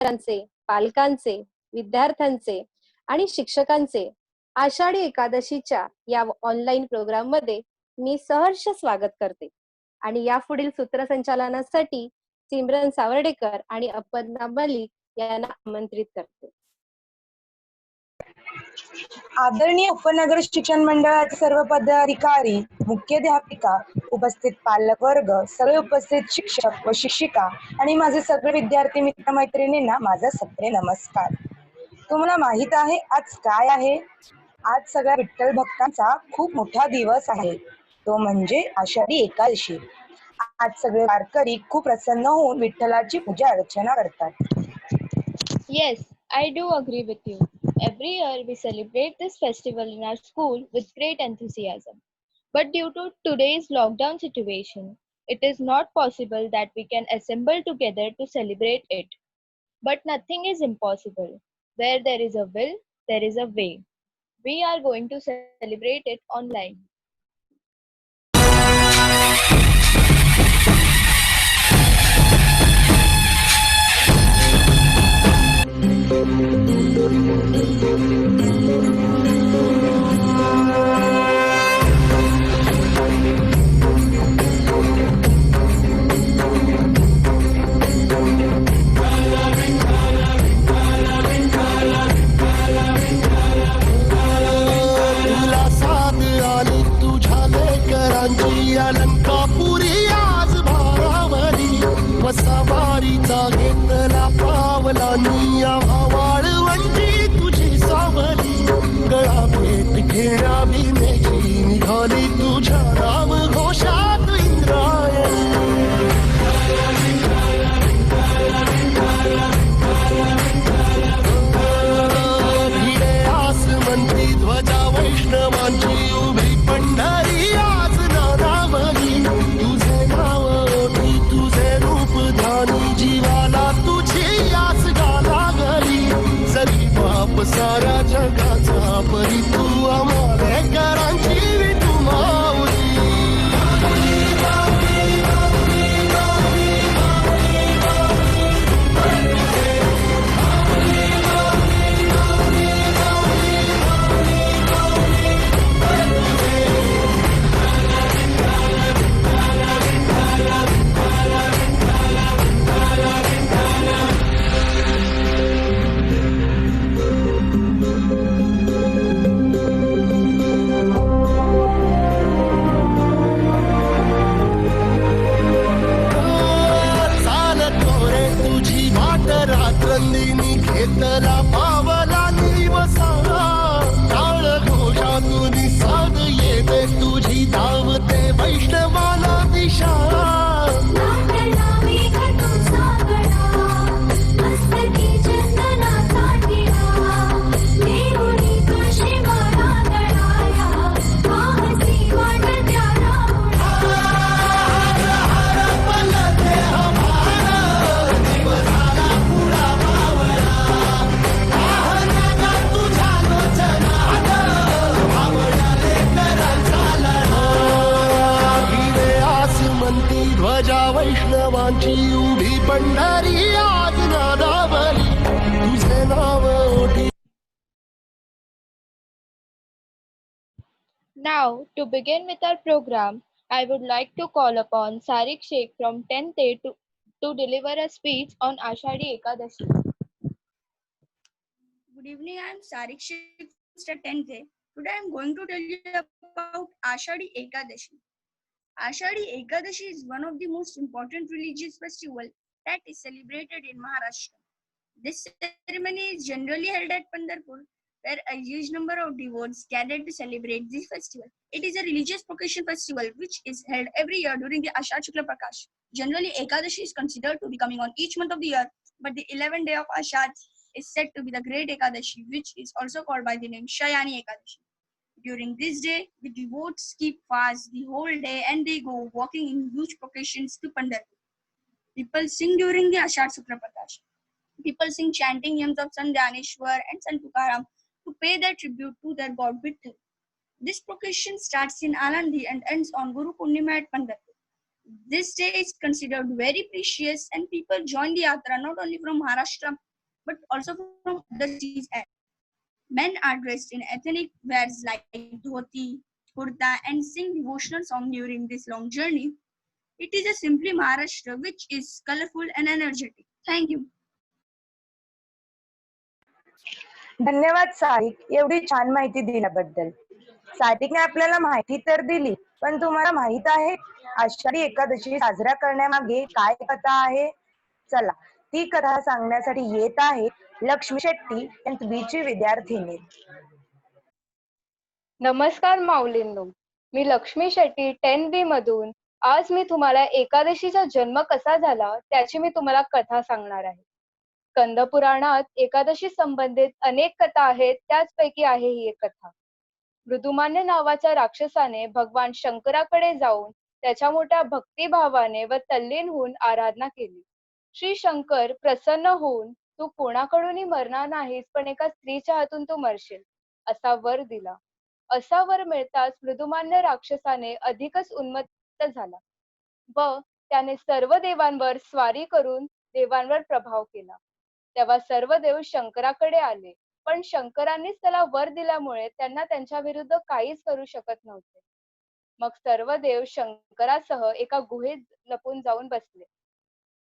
मित्रांचे, पालकांचे, विद्यार्थ्यांचे आणि शिक्षकांचे आषाढी एकादशीच्या या ऑनलाईन प्रोग्राम मध्ये मी सहर्ष स्वागत करते आणि यापुढील सूत्रसंचालनासाठी सिमरन सावर्डेकर आणि अपर्णा मलिक यांना आमंत्रित करते. आदरणीय उपनगर शिक्षण मंडळाचे सर्व पदाधिकारी, मुख्याध्यापिका, उपस्थित पालक वर्ग, सगळे उपस्थित शिक्षक व शिक्षिका आणि माझे सगळे विद्यार्थी मित्रमैत्रिणींना माझा सत्रे नमस्कार. तुम्हाला माहित आहे आज काय आहे? आज सगळ्या विठ्ठल भक्तांचा खूप मोठा दिवस आहे, तो म्हणजे आषाढी एकादशी. आज सगळे वारकरी खूप प्रसन्न होऊन विठ्ठलाची पूजा अर्चना करतात. Yes, I do agree with you. Every year we celebrate this festival in our school with great enthusiasm. But due to today's lockdown situation, it is not possible that we can assemble together to celebrate it. But nothing is impossible. Where there is a will, there is a way. We are going to celebrate it online. Alankapuri आज भारावरी वसावारीचा घेतला पावला निया वाळवंटी तुझी सावली गळा भेट घेण्या भीमेची निघाली तुझ्या राम घोषात इंद्रायणी. भिडे आसमंती ध्वजा वैष्णवांची उभी पंढरी जीवाला तुझी आस गाला घरी जरी बाप सारा जगाचा परी तू आम्हाला करांची विठू माऊली. रात्रंदिनी घेतला पावला निवसा टाळ घोषातून साध येते तुझी धावते वैष्णवाला दिशा. ध्वजा वैष्णवांची उभी पंढरी आज नादावली तुझे नाव ओठी. Now, to begin with our program, I would like to call upon Sarik Sheikh from 10th A to deliver a speech on Ashadi Ekadashi. Good evening, I am Sarik Sheikh, 10th A. Today I am going to tell you about Ashadi Ekadashi. Ashadi Ekadashi is one of the most important religious festivals that is celebrated in Maharashtra. This ceremony is generally held at Pandharpur, where a huge number of devotees gather to celebrate this festival. It is a religious procession festival which is held every year during the Ashad Shukla Prakash. Generally, Ekadashi is considered to be coming on each month of the year, but the 11th day of Ashad is said to be the Great Ekadashi, which is also called by the name Shayani Ekadashi. During this day, the devotees keep fast the whole day and they go walking in huge processions to Pandharpur. People sing during the Ashad Shukla Prakash. People sing chanting hymns of Sant Dhyaneshwar and Sant Tukaram to pay their tribute to their god Vitthal. This procession starts in Alandi and ends on Guru Purnima at Pandharpur. This day is considered very precious and people join the yatra not only from Maharashtra but also from other cities. Men are dressed in ethnic wears like dhoti, kurta, and sing devotional songs during this long journey. It is a simply Maharashtra which is colorful and energetic. Thank you. धन्यवाद सारिक, एवढी छान माहिती दिल्याबद्दल. सारिकने आपल्याला माहिती तर दिली, पण तुम्हाला माहित आहे आषाढी एकादशी साजरा करण्यामागे काय कथा आहे? चला, ती कथा सांगण्यासाठी येत आहे लक्ष्मी शेट्टी बीची विद्यार्थिनी. नमस्कार माऊलींनो, मी लक्ष्मी शेट्टी 10B मधून आज मी तुम्हाला एकादशीचा जन्म कसा झाला त्याची मी तुम्हाला कथा सांगणार आहे. स्कंद पुराणात एकादशी संबंधित अनेक कथा आहेत, त्याचपैकी आहे ही एक कथा. मृदुमान्य नावाच्या राक्षसाने भगवान शंकराकडे जाऊन त्याच्या मोठ्या भक्तिभावाने व तल्लीन होऊन आराधना केली. श्री शंकर प्रसन्न होऊन तू कोणाकडूनही मरणार नाहीस, पण एका स्त्रीच्या हातून तू मरशील असा वर दिला. असा वर मिळताच मृदुमान्य राक्षसाने अधिकच उन्मत्त झाला व त्याने सर्व देवांवर स्वारी करून देवांवर प्रभाव केला. तेव्हा सर्व देव शंकराकडे आले, पण शंकरांनीच त्याला वर दिल्यामुळे त्यांना त्यांच्या विरुद्ध काहीच करू शकत नव्हते. मग सर्व देव शंकरासह एका गुहेत लपून जाऊन बसले.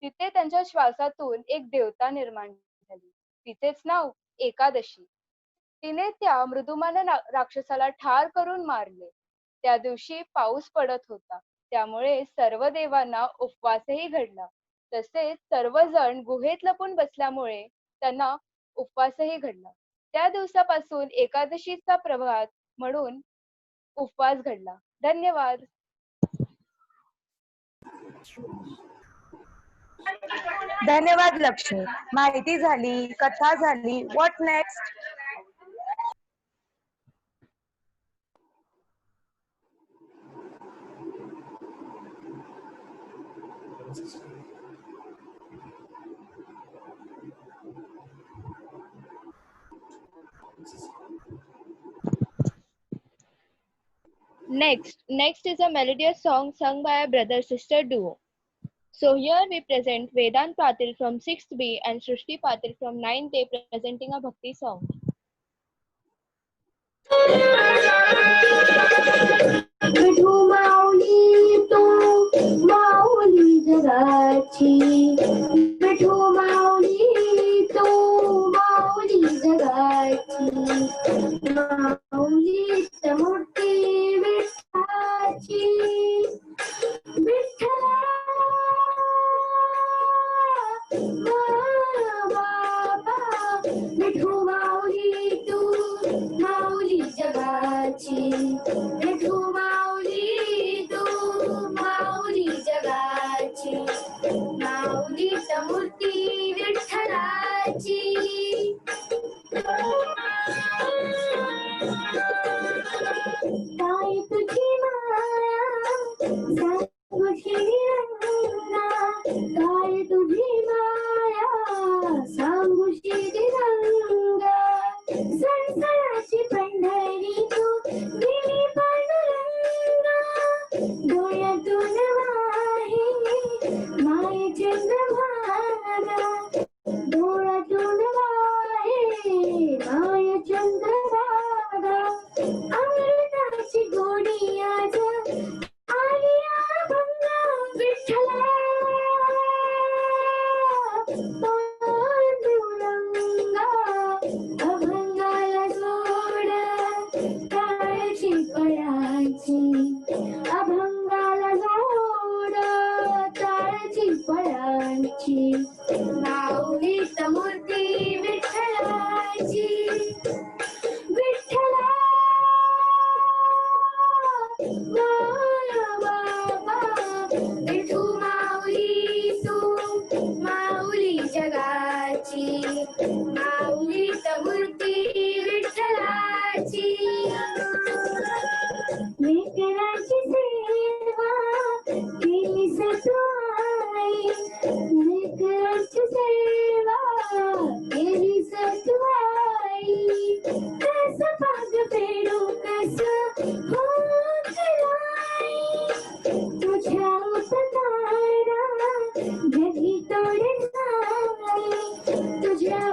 तिथे त्यांच्या श्वासातून एक देवता निर्माण झाली. तिचेच नाव एकादशी. तिने त्या मृदुमान्य राक्षसाला ठार करून मारले. त्या दिवशी पाऊस पडत होता, त्यामुळे सर्व देवांना उपवासही घडला. तसेच सर्वजण गुहेत लपून बसल्यामुळे त्यांना उपवासही घडला. त्या दिवसापासून एकादशीचा प्रभात म्हणून उपवास घडला. धन्यवाद. धन्यवाद लक्ष्मी. माहिती झाली, कथा झाली. What next? Next is a melodious song sung by a brother-sister duo. So here we present Vedant Patil from 6th B and Srishti Patil from 9th A presenting a bhakti song. Vithu Mauli तू माऊली जगाची, विठू माऊली तू माऊली जगाची, माऊली मूर्ती विठ्ठलाची, विठ्ठला बाबा, विठू माऊली तू माऊली जगाची, विठू माऊली तू माऊली जगाची, माऊली मूर्ती विठ्ठलाची. काय तुझी माया सांगूशी रंगा, काय तुझी माया सांगूशी रंगा, संसाराची पंढरी तू देवी पांडुरंगा, डोळ्यातून वाहे माये चंद्रभागा, डोळ्यातून वाहे माये चंद्रभागा, अमृताची गोडी आज आली अभंगा, विठ्ठला पांडुरंगा, अभंगाला जोड काळची फळाची, अभंगाला जोड काळची फळाची, माऊलीत मूर्ती विठ्ठलाची, विठ्ठला बाबा, विठू माऊली तू माऊली जगाची, माऊलीत मूर्ती विठ्ठलाची. लेकराची सेवा केली सतुआई, लेकराची सेवा केली सतुआई, कस पाग फेडू कस होत नाही, तुझ्या उपकारा जगी तोडे नाही, तुझ्या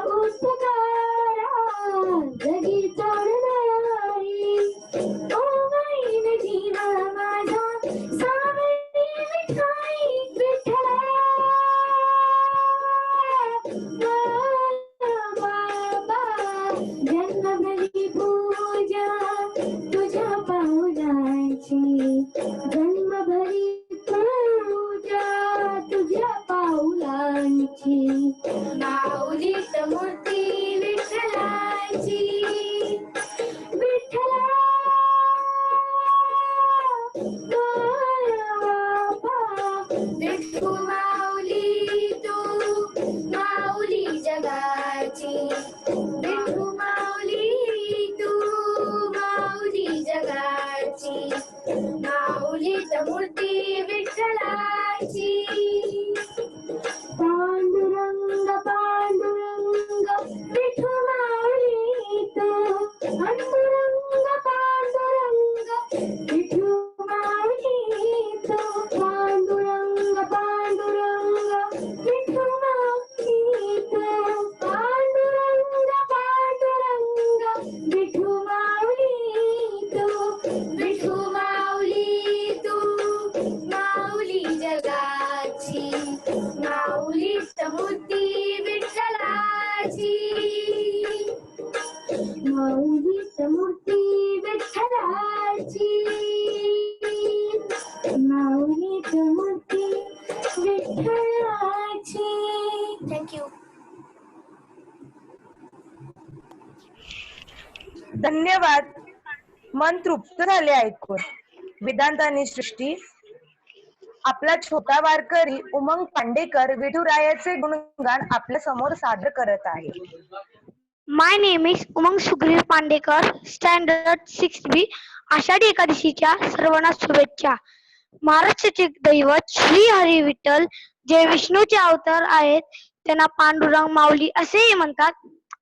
मूर्ती विठ्ठलाची विठ्ठला विठू माऊली तू माऊली जगाची विठू माऊली तू माऊली जगाची माऊलीच मूर्ती विठ्ठलाची पांडुरंग पांडुरंग विठू माऊली तू पांडुरंग पांडुरंग विठू माऊली तू पांडुरंग पांडुरंग विठू माऊली तू पांडुरंग पांडुरंग विठू माऊली तू विठू माऊली तू माऊली जगाची माऊलीच मूर्ती विठ्ठलाची माऊलीच मूर्ती विठ्ठलाची माऊलीच मूर्ती विठ्ठलाची. थँक्यू. धन्यवाद. मन तृप्त झाले ऐकून. वेदांत आणि सृष्टी आपला छोटा वारकरी उमंग पांडेकर विठुरायाचे गुणगान आपल्या समोर सादर करत आहे. My name is Umang Sugriv Pandekar, standard 6B. Ashadhi एकादशीच्या सर्वांना शुभेच्छा. महाराष्ट्राचे दैवत श्री हरी विठ्ठल जे विष्णूचे अवतार आहेत त्यांना पांडुरंग माऊली असेही म्हणतात.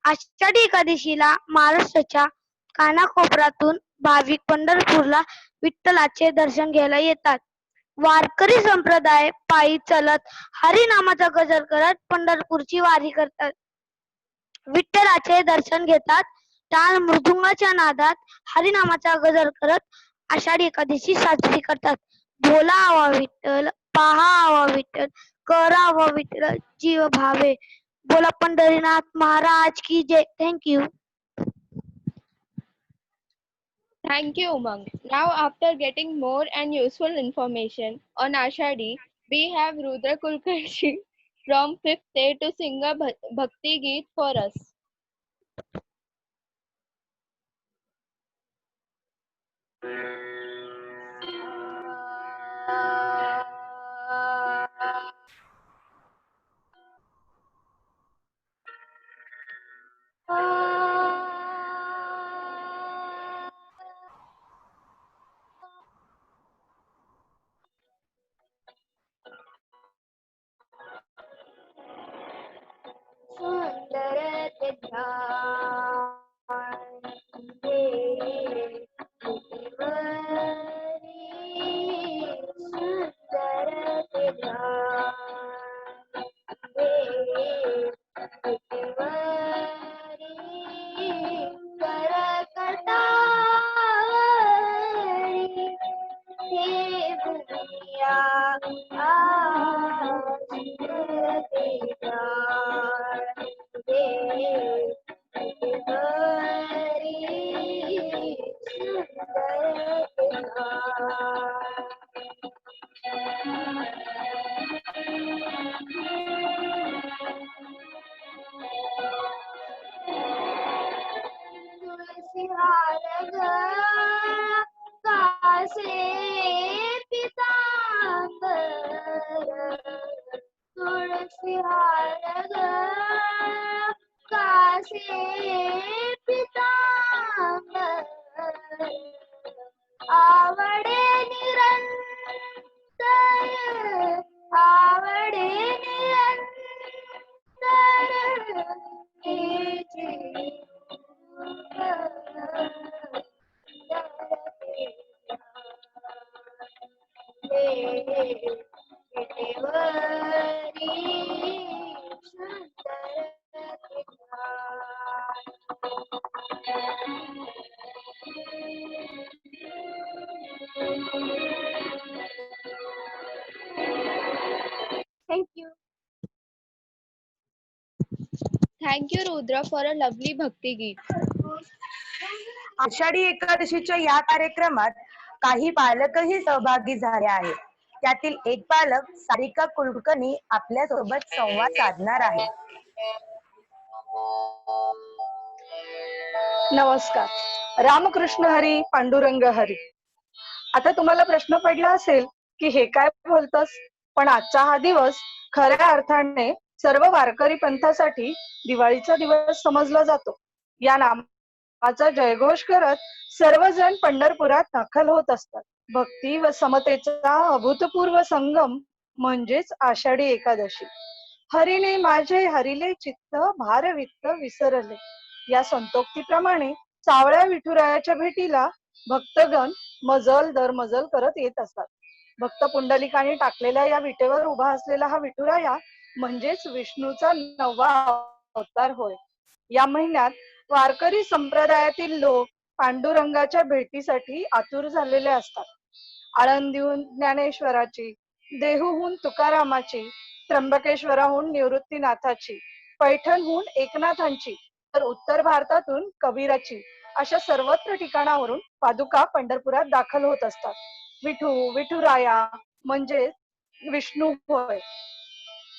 आषाढी एकादशीला महाराष्ट्राच्या कानाकोपऱ्यातून भाविक पंढरपूरला विठ्ठलाचे दर्शन घ्यायला येतात. वारकरी संप्रदाय पायी चालत हरिनामाचा गजर करत पंढरपूरची वारी करतात. विठ्ठलाचे दर्शन घेतात. टाळ मृदुंगाच्या नादात हरिनामाचा गजर करत आषाढी एकादशी साजरी करतात. बोला हवा विठ्ठल, पहा हवा विठ्ठल, करा हवा विठ्ठल, जीव भावे. बोला पंढरीनाथ महाराज की जय. Thank you. Thank you, Umang. Now, after getting more and useful information on Ashadi, we have Rudra Kulkarni from 5th A to sing a Bhakti Geet for us. सुंदर ते ध्यान दे तुझीवरी, सुंदर ते ध्यान दे तुझीवरी, कर कटावरी हे भूमिया आज ते ध्यान दे तुझीवरी, सुंदर ते तुळसी हार कासे पितांबर, तुळसी हार कासे पितांबर, आवडे निरंतर, आवडे निरंतर हेची Thank you. Thank you, Rudra, for a lovely Bhakti Geet. Ashadhi एकादशीच्या या कार्यक्रमात काही पालकही सहभागी झाले आहेत. त्यातील एक पालक सारिका कुलकर्णी आपल्या सोबत संवाद साधणार आहे. नमस्कार. रामकृष्ण हरी, पांडुरंग हरी. आता तुम्हाला प्रश्न पडला असेल की हे काय बोलतस, पण आजचा हा दिवस खऱ्या अर्थाने सर्व वारकरी पंथासाठी दिवाळीचा दिवस समजला जातो. या नामाचा जयघोष करत सर्वजण पंढरपुरात दाखल होत असतात. भक्ती व समतेचा अभूतपूर्व संगम म्हणजेच आषाढी एकादशी. हरिने माझे हरिले चित्त भारवित्त विसरले या संतोक्तीप्रमाणे सावळ्या विठुरायाच्या भेटीला भक्तगण मजल दर मजल करत येत असतात. भक्त पुंडलिकाने टाकलेल्या या विटेवर उभा असलेला हा विठुराया म्हणजेच विष्णूचा 9वा अवतार होय. या महिन्यात वारकरी संप्रदायातील लोक पांडुरंगाच्या भेटीसाठी आतुर झालेले असतात. आळंदीहून ज्ञानेश्वराची, देहूहून तुकारामाची, त्र्यंबकेश्वराहून निवृत्तीनाथाची, पैठणहून एकनाथांची, तर उत्तर भारतातून कबीराची अशा सर्वत्र ठिकाणावरून पादुका पंढरपुरात दाखल होत असतात. विठुराया म्हणजे विष्णू होय.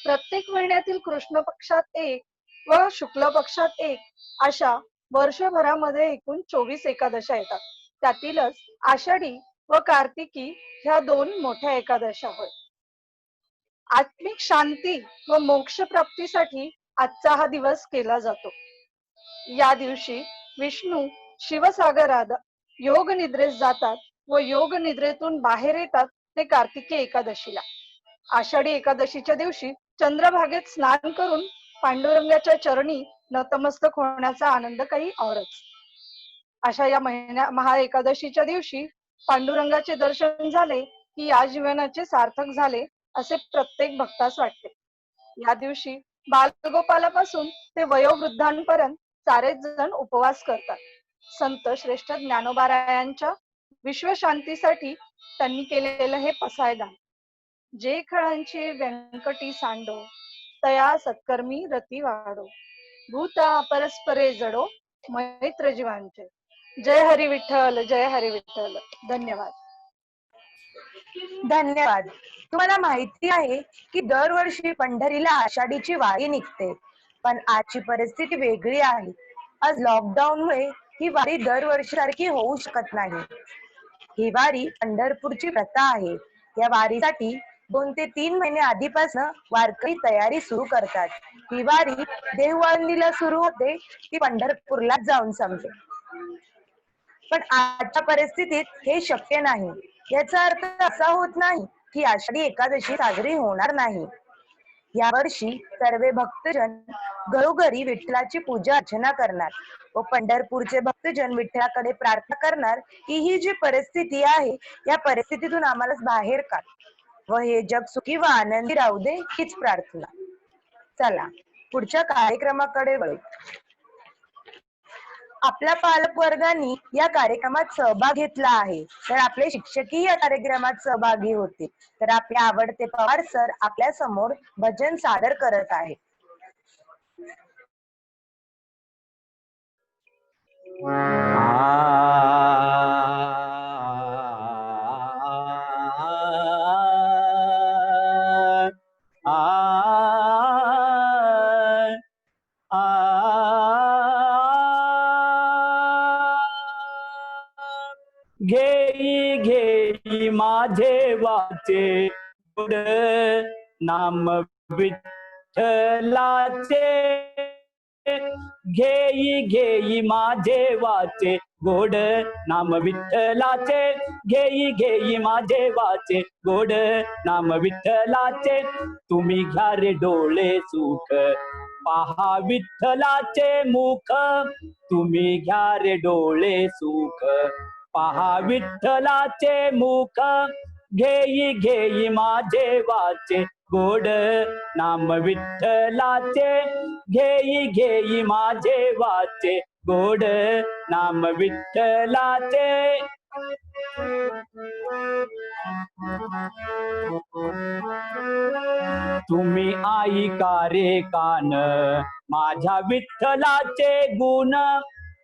प्रत्येक महिन्यातील कृष्ण पक्षात एक व शुक्ल पक्षात एक अशा वर्षभरामध्ये एकूण 24 एकादशा येतात. त्यातीलच आषाढी व कार्तिकी ह्या 2 मोठ्या एकादशा होय. आत्मिक शांती व मोक्ष प्राप्तीसाठी आजचा हा दिवस केला जातो. या दिवशी विष्णू शिवसागरात योग निद्रेस जातात व योग निद्रेतून बाहेर येतात ते कार्तिकी एकादशीला. आषाढी एकादशीच्या दिवशी चंद्रभागेत स्नान करून पांडुरंगाच्या चरणी नतमस्तक होण्याचा आनंद काही औरच. अशा या महा एकादशीच्या दिवशी पांडुरंगाचे दर्शन झाले की या जीवनाचे सार्थक झाले असे प्रत्येक भक्तास वाटते. या दिवशी बालगोपालापासून ते वयोवृद्धांपर्यंत सारेच जण उपवास करतात. संत श्रेष्ठ ज्ञानोबारायांच्या विश्वशांतीसाठी त्यांनी केलेलं हे पसायदान. जे खळांचे व्यंकटी सांडो, तया सत्कर्मी रती वाढो, भूता परस्परे जडो, मैत्र जीवांचे. जय हरी विठ्ठल, जय हरी विठ्ठल. धन्यवाद. धन्यवाद. तुम्हाला माहिती आहे की दरवर्षी पंढरीला आषाढीची वारी निघते, पण आजची परिस्थिती वेगळी आहे. आज लॉकडाऊनमुळे ही वारी दरवर्षी सारखी होऊ शकत नाही. ही वारी पंढरपूरची प्रथा आहे. या वारीसाठी 2 ते 3 महिने आधीपासून वारकरी तयारी सुरू करतात. ही वारी देहू सुरू होते ती पंढरपूरला जाऊन संपते. पण आजच्या परिस्थितीत हे शक्य नाही. याचा अर्थ असा होत नाही की आषाढी एकादशी साजरी होणार नाही. यावर्षी सर्व भक्तजन घरोघरी विठ्ठलाची पूजा अर्चना करणार व पंढरपूरचे भक्तजन विठ्ठलाकडे प्रार्थना करणार की ही जी परिस्थिती आहे या परिस्थितीतून आम्हाला बाहेर काढ व हे जग सुखी व आनंदी राहू दे हीच प्रार्थना. चला पुढच्या कार्यक्रमाकडे वळू. आपल्या पालक वर्गाने या कार्यक्रमात सहभाग घेतला आहे, तर आपले शिक्षकही या कार्यक्रमात सहभागी होते. तर आपले आवडते पवार सर आपल्या समोर भजन सादर करत आहेत. घेई घेई माझे वाचे गुड नाम विठ्ठलाचे, घेई घेई माझे वाचे गोड नाम विठ्ठलाचे, घेई घेई माझे वाचे गोड नाम विठ्ठलाचे. तुम्ही घ्या रे डोळे सुख पहा विठ्ठलाचे मुख, तुम्ही घ्या रे डोळे सुख पहा विठ्ठलाचे मुख. घेई घेई माझे वाचे गोड नाम विठ्ठलाचे, घेई घेई माझे वाचे गोड नाम विठ्ठलाचे. तुम्ही ऐका रे कान माझ्या विठ्ठलाचे गुण,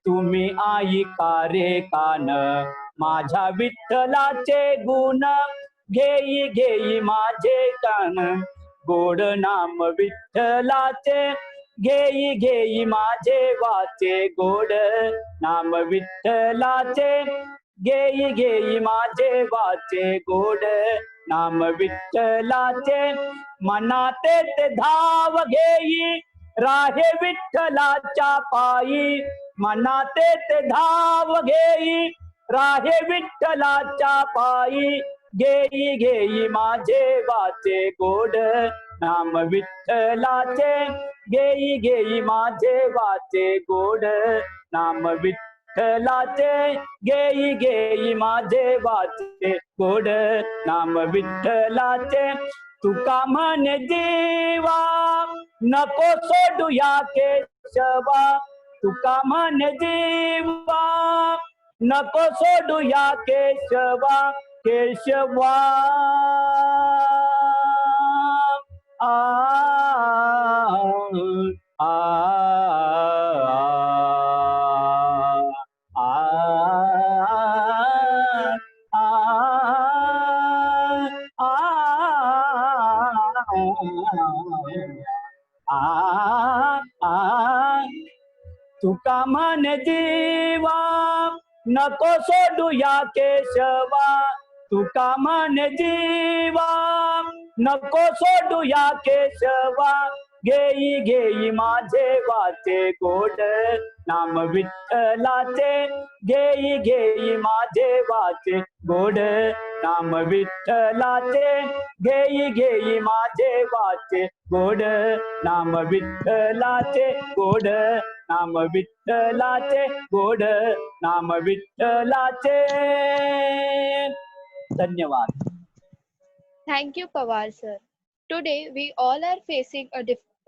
तुम्ही ऐका रे कान माझ्या विठ्ठलाचे गुण. घेई घेई माझे कान गोड नाम विठ्ठलाचे, घेई घेई माझे वाचे गोड नाम विठ्ठलाचे घेई घेई माझे वाचे गोड नाम विठ्ठलाचे मनाते ते धाव घेई राहे विठ्ठलाच्या पायी मनाते ते धाव घेई राहे विठ्ठलाच्या पायी घेई घेई माझे वाचे गोड नाम विठ्ठलाचे घेई घेई माझे वाचे गोड नाम विठ्ठलाचे घेई घेई माझे वाचे गोड नाम विठ्ठलाचे तुका म्हणे जीवा नको सोडू या केशवा तुका म्हणे जीवा नको सोडू या केशवा केशवा आ आ तुका म्हणे जीवा नको सोडू या केशवा तुका म्हणे जीवा नको सोडू या केशवा घेई घेई माझे वाचे गोड नाम विठ्ठलाचे घेई घेई माझे वाचे गोड नाम विठ्ठलाचे घेई घेई माझे वाचे गोड नाम विठ्ठलाचे गोड नाम विठ्ठलाचे गोड नाम विठ्ठलाचे धन्यवाद. Thank you, Pawar sir. Today, we all are facing a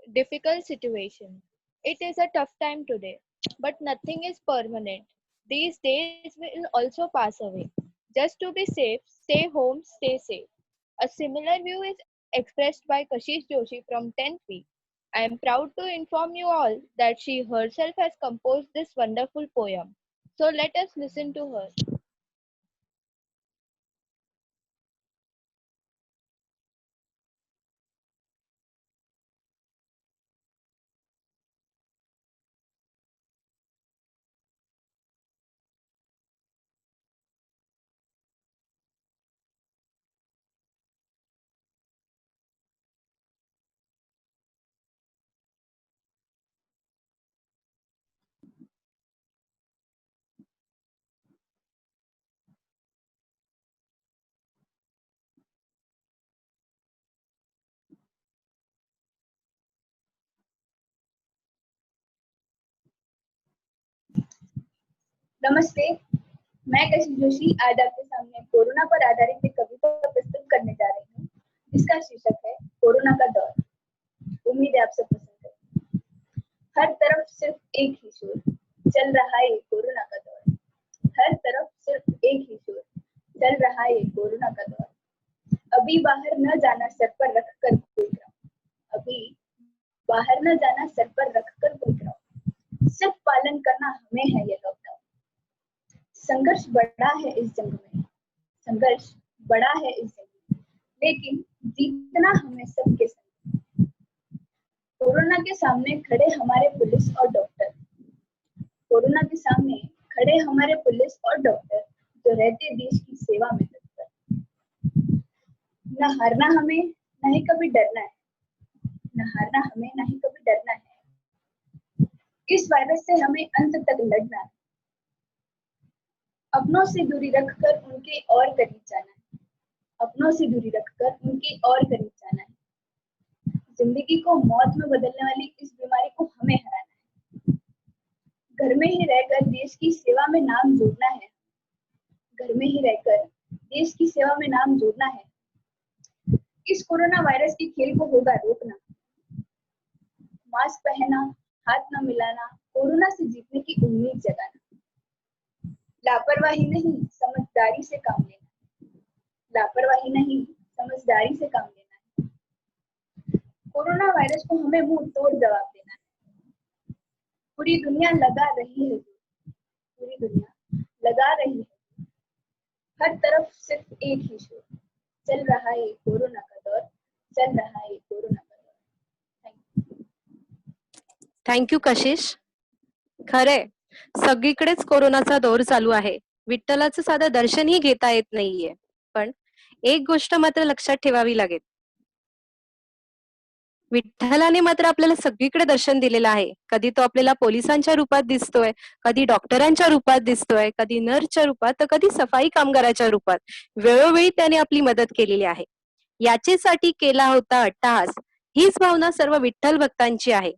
difficult situation. It is a tough time today, but nothing is permanent. These days will also pass away. Just to be safe, stay home, stay safe. A similar view is expressed by Kashish Joshi from 10th week. I am proud to inform you all that she herself has composed this wonderful poem. So let us listen to her. नमस्ते, मैं कशिश जोशी आज आपके सामने corona पर आधारित एक कविता प्रस्तुत करने जा रही हूँ, जिसका शीर्षक है कोरोना का दौर। उम्मीद है आप सब पसंद करेंगे। हर तरफ सिर्फ एक ही शोर, चल रहा है कोरोना का दौर। हर तरफ सिर्फ एक ही शोर, चल रहा है कोरोना का दौर। अभी बाहर न जाना सर पर रख कर कोई क्राउन, अभी बाहर न जाना सर पर रख कर कोई क्राउन। सिर्फ पालन करना हमें है ये लॉकडाउन। संघर्ष बड़ा है इस जंग में, संघर्ष बड़ा है इस जंग में, लेकिन जीतना हमें सबके संग। कोरोना के सामने खड़े हमारे पुलिस और डॉक्टर, कोरोना के सामने खड़े हमारे पुलिस और डॉक्टर जो रहते देश की सेवा में तत्पर। न हारना हमें, न ही कभी डरना है, न हारना हमें, न ही कभी डरना है। इस वायरस से हमें अंत तक लड़ना है। अपनों से दूरी रखकर उनके और करीब जाना है, अपनों से दूरी रखकर उनके और करीब जाना है। जिंदगी को मौत में बदलने वाली इस बीमारी को हमें हराना है। घर में ही रहकर देश की सेवा में नाम जोड़ना है, घर में ही रहकर देश की सेवा में नाम जोड़ना है। इस कोरोना वायरस के खेल को होगा रोकना। मास्क पहनना, हाथ न मिलाना, कोरोना से जीतने की उम्मीद जगाना। लापरवाही नहीं, समझदारी से काम लेना, लापरवाही नहीं, समझदारी से काम लेना है। कोरोना वायरस को हमें मुंह तोड़ जवाब देना है। पूरी दुनिया लगा रही है, पूरी दुनिया लगा रही है। हर तरफ सिर्फ एक ही शोर, चल रहा है कोरोना का दौर, चल रहा है कोरोना का दौर। Thank you. थँक्यू कशिश. खरे सगळीकडेच कोरोनाचा दौर चालू आहे. विठ्ठलाचं साधं दर्शनही घेता येत नाहीये. पण एक गोष्ट मात्र लक्षात ठेवावी लागेल. विठ्ठलाने मात्र आपल्याला सगळीकडे दर्शन दिलेलं आहे. कधी तो आपल्याला पोलिसांच्या रूपात दिसतोय, कधी डॉक्टरांच्या रूपात दिसतोय, कधी नर्सच्या रूपात, तर कधी सफाई कामगाराच्या रूपात. वेळोवेळी त्याने आपली मदत केलेली आहे. याचेसाठी केला होता अट्टहास, हीच भावना सर्व विठ्ठल भक्तांची आहे.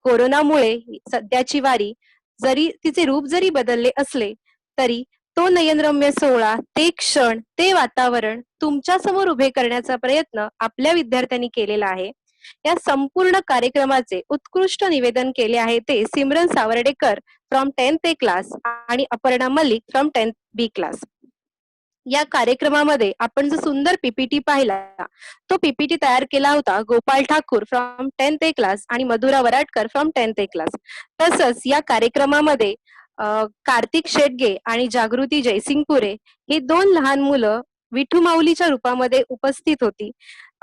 कोरोनामुळे सध्याची वारी जरी तिचे रूप जरी बदलले असले तरी तो नयनरम्य सोहळा, ते क्षण, ते वातावरण तुमच्या समोर उभे करण्याचा प्रयत्न आपल्या विद्यार्थ्यांनी केलेला आहे. या संपूर्ण कार्यक्रमाचे उत्कृष्ट निवेदन केले आहे ते Simran Sawardekar from 10th A class आणि Aparna Malik from 10th B class. या कार्यक्रमामध्ये आपण जो सुंदर पीपीटी पाहिला, तो पीपीटी तयार केला होता Gopal Thakur from 10th A class आणि Madhura Varadkar from 10th A class. तसंच या कार्यक्रमामध्ये कार्तिक शेटगे आणि जागृती जयसिंगपुरे हे 2 लहान मुलं विठू माऊलीच्या रूपामध्ये उपस्थित होती.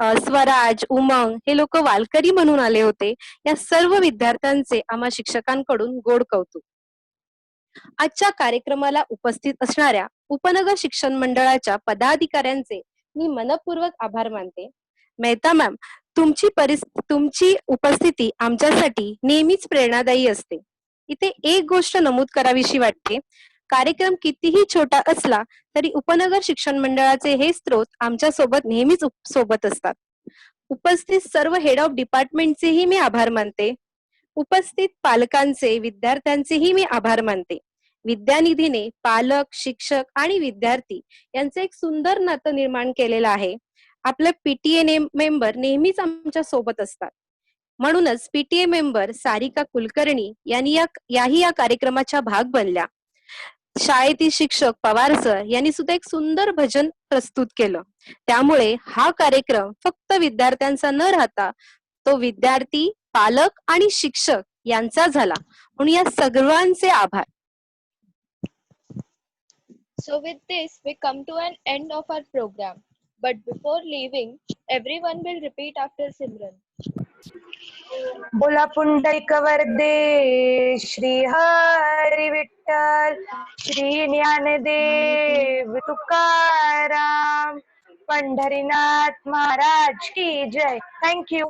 स्वराज, उमंग हे लोक वालकरी म्हणून आले होते. या सर्व विद्यार्थ्यांचे आम्हा शिक्षकांकडून गोड कौतुक. आजच्या कार्यक्रमाला उपस्थित असणाऱ्या उपनगर शिक्षण मंडळाच्या पदाधिकाऱ्यांचे मी मनपूर्वक आभार मानते. मेहता मॅम, तुमची उपस्थिती आमच्यासाठी नेहमीच प्रेरणादायी असते. इथे एक गोष्ट नमूद करावीशी वाटते. कार्यक्रम कितीही छोटा असला तरी उपनगर शिक्षण मंडळाचे हे स्त्रोत आमच्या सोबत नेहमीच सोबत असतात. उपस्थित सर्व हेड ऑफ डिपार्टमेंटचेही मी आभार मानते. उपस्थित पालकांचे, विद्यार्थ्यांचेही मी आभार मानते. विद्यानिधीने पालक, शिक्षक आणि विद्यार्थी यांचे एक सुंदर नातं निर्माण केलेलं आहे. आपलं पीटीए मेंबर नेहमीच आमच्या सोबत असतात. म्हणूनच पीटीए मेंबर सारिका कुलकर्णी यांनी या कार्यक्रमाच्या भाग बनल्या. शाळेतील शिक्षक पवार सर यांनी सुद्धा एक सुंदर भजन प्रस्तुत केलं. त्यामुळे हा कार्यक्रम फक्त विद्यार्थ्यांचा न राहता तो विद्यार्थी, पालक आणि शिक्षक यांचा झाला. म्हणून या सर्वांचे आभार. So with this, we come to an end of our program. But before leaving, everyone will repeat after Simran. बोला पुंडलिक वरदे श्री हरी विठ्ठल, श्री ज्ञानदेव तुकाराम, पंढरीनाथ महाराज की जय. थँक्यू.